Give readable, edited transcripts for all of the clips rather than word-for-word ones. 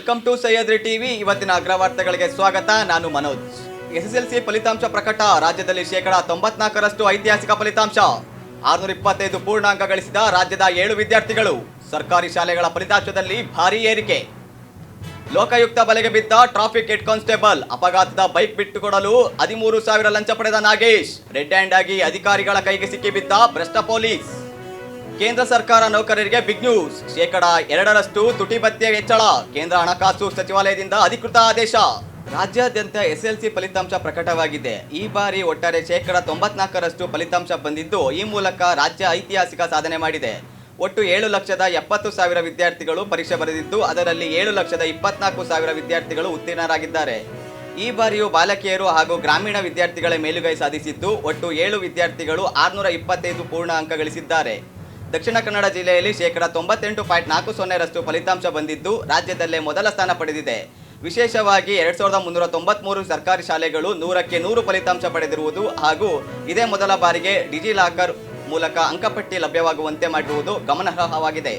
Welcome to Sahyadri TV. ಇವತ್ತಿನ ಅಗ್ರವಾರ್ತೆಗಳಿಗೆ ಸ್ವಾಗತ. ನಾನು ಮನೋಜ್. ಎಸ್ಎಸ್ಎಲ್ಸಿ ಫಲಿತಾಂಶ ಪ್ರಕಟ. ರಾಜ್ಯದಲ್ಲಿ 94% ಐತಿಹಾಸಿಕ ಫಲಿತಾಂಶ. 625 ಪೂರ್ಣಾಂಕ ಗಳಿಸಿದ ರಾಜ್ಯದ 7 ವಿದ್ಯಾರ್ಥಿಗಳು. ಸರ್ಕಾರಿ ಶಾಲೆಗಳ ಫಲಿತಾಂಶದಲ್ಲಿ ಭಾರೀ ಏರಿಕೆ. ಲೋಕಾಯುಕ್ತ ಬಲೆಗೆ ಬಿದ್ದ ಟ್ರಾಫಿಕ್ ಹೆಡ್ ಕಾನ್ಸ್ಟೇಬಲ್. ಅಪಘಾತದ ಬೈಕ್ ಬಿಟ್ಟುಕೊಡಲು 13,000 ಲಂಚ ಪಡೆದ ನಾಗೇಶ್. ರೆಡ್ ಹ್ಯಾಂಡ್ ಆಗಿ ಅಧಿಕಾರಿಗಳ ಕೈಗೆ ಸಿಕ್ಕಿಬಿದ್ದ ಭ್ರಷ್ಟ ಪೊಲೀಸ್. ಕೇಂದ್ರ ಸರ್ಕಾರ ನೌಕರರಿಗೆ ಬಿಗ್ ನ್ಯೂಸ್. 2% ತುಟಿ ಭತ್ಯೆ ಹೆಚ್ಚಳ. ಕೇಂದ್ರ ಹಣಕಾಸು ಸಚಿವಾಲಯದಿಂದ ಅಧಿಕೃತ ಆದೇಶ. ರಾಜ್ಯಾದ್ಯಂತ ಎಸ್ಎಲ್ಸಿ ಫಲಿತಾಂಶ ಪ್ರಕಟವಾಗಿದೆ. ಈ ಬಾರಿ ಒಟ್ಟಾರೆ 94% ಫಲಿತಾಂಶ ಬಂದಿದ್ದು, ಈ ಮೂಲಕ ರಾಜ್ಯ ಐತಿಹಾಸಿಕ ಸಾಧನೆ ಮಾಡಿದೆ. ಒಟ್ಟು 7,70,000 ವಿದ್ಯಾರ್ಥಿಗಳು ಪರೀಕ್ಷೆ ಬರೆದಿದ್ದು, ಅದರಲ್ಲಿ 7,24,000 ವಿದ್ಯಾರ್ಥಿಗಳು ಉತ್ತೀರ್ಣರಾಗಿದ್ದಾರೆ. ಈ ಬಾರಿಯೂ ಬಾಲಕಿಯರು ಹಾಗೂ ಗ್ರಾಮೀಣ ವಿದ್ಯಾರ್ಥಿಗಳ ಮೇಲುಗೈ ಸಾಧಿಸಿದ್ದು, ಒಟ್ಟು 7 ವಿದ್ಯಾರ್ಥಿಗಳು 625 ಪೂರ್ಣ ಅಂಕ ಗಳಿಸಿದ್ದಾರೆ. ದಕ್ಷಿಣ ಕನ್ನಡ ಜಿಲ್ಲೆಯಲ್ಲಿ 98.40% ಫಲಿತಾಂಶ ಬಂದಿದ್ದು, ರಾಜ್ಯದಲ್ಲೇ ಮೊದಲ ಸ್ಥಾನ ಪಡೆದಿದೆ. ವಿಶೇಷವಾಗಿ 2,393 ಸರ್ಕಾರಿ ಶಾಲೆಗಳು 100ಕ್ಕೆ 100 ಫಲಿತಾಂಶ ಪಡೆದಿರುವುದು ಹಾಗೂ ಇದೇ ಮೊದಲ ಬಾರಿಗೆ ಡಿಜಿಲಾಕರ್ ಮೂಲಕ ಅಂಕಪಟ್ಟಿ ಲಭ್ಯವಾಗುವಂತೆ ಮಾಡಿರುವುದು ಗಮನಾರ್ಹವಾಗಿದೆ.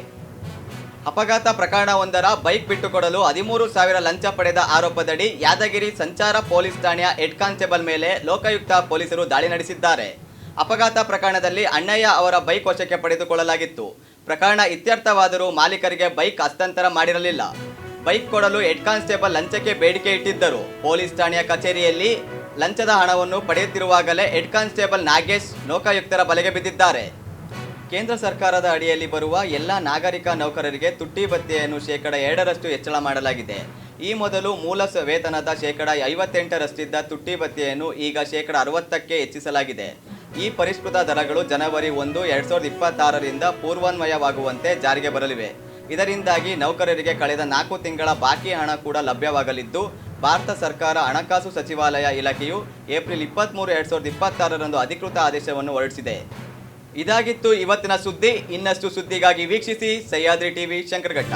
ಅಪಘಾತ ಪ್ರಕರಣವೊಂದರ ಬೈಕ್ ಬಿಟ್ಟುಕೊಡಲು 13,000 ಲಂಚ ಪಡೆದ ಆರೋಪದಡಿ ಯಾದಗಿರಿ ಸಂಚಾರ ಪೊಲೀಸ್ ಠಾಣೆಯ ಹೆಡ್ ಕಾನ್ಸ್ಟೇಬಲ್ ಮೇಲೆ ಲೋಕಾಯುಕ್ತ ಪೊಲೀಸರು ದಾಳಿ ನಡೆಸಿದ್ದಾರೆ. ಅಪಘಾತ ಪ್ರಕರಣದಲ್ಲಿ ಅಣ್ಣಯ್ಯ ಅವರ ಬೈಕ್ ವಶಕ್ಕೆ ಪಡೆದುಕೊಳ್ಳಲಾಗಿತ್ತು. ಪ್ರಕರಣ ಇತ್ಯರ್ಥವಾದರೂ ಮಾಲೀಕರಿಗೆ ಬೈಕ್ ಹಸ್ತಾಂತರ ಮಾಡಿರಲಿಲ್ಲ. ಬೈಕ್ ಕೊಡಲು ಹೆಡ್ ಕಾನ್ಸ್ಟೇಬಲ್ ಲಂಚಕ್ಕೆ ಬೇಡಿಕೆ ಇಟ್ಟಿದ್ದರು. ಪೊಲೀಸ್ ಠಾಣೆಯ ಕಚೇರಿಯಲ್ಲಿ ಲಂಚದ ಹಣವನ್ನು ಪಡೆಯುತ್ತಿರುವಾಗಲೇ ಹೆಡ್ ಕಾನ್ಸ್ಟೇಬಲ್ ನಾಗೇಶ್ ಲೋಕಾಯುಕ್ತರ ಬಲೆಗೆ ಬಿದ್ದಿದ್ದಾರೆ. ಕೇಂದ್ರ ಸರ್ಕಾರದ ಅಡಿಯಲ್ಲಿ ಬರುವ ಎಲ್ಲ ನಾಗರಿಕ ನೌಕರರಿಗೆ ತುಟ್ಟಿ ಭತ್ಯೆಯನ್ನು 2% ಹೆಚ್ಚಳ ಮಾಡಲಾಗಿದೆ. ಈ ಮೊದಲು ಮೂಲ ವೇತನದ 58% ತುಟ್ಟಿ ಭತ್ಯೆಯನ್ನು ಈಗ 60%ಕ್ಕೆ ಹೆಚ್ಚಿಸಲಾಗಿದೆ. ಈ ಪರಿಷ್ಕೃತ ದರಗಳು ಜನವರಿ 1, 2026ರಿಂದ ಪೂರ್ವಾನ್ವಯವಾಗುವಂತೆ ಜಾರಿಗೆ ಬರಲಿವೆ. ಇದರಿಂದಾಗಿ ನೌಕರರಿಗೆ ಕಳೆದ 4 ತಿಂಗಳ ಬಾಕಿ ಹಣ ಕೂಡ ಲಭ್ಯವಾಗಲಿದ್ದು, ಭಾರತ ಸರ್ಕಾರ ಹಣಕಾಸು ಸಚಿವಾಲಯ ಇಲಾಖೆಯು ಏಪ್ರಿಲ್ 23, 2026ರಂದು ಅಧಿಕೃತ ಆದೇಶವನ್ನು ಹೊರಡಿಸಿದೆ. ಇದಾಗಿತ್ತು ಇವತ್ತಿನ ಸುದ್ದಿ. ಇನ್ನಷ್ಟು ಸುದ್ದಿಗಾಗಿ ವೀಕ್ಷಿಸಿ ಸಹ್ಯಾದ್ರಿ ಟಿವಿ, ಶಂಕರಘಟ್ಟ.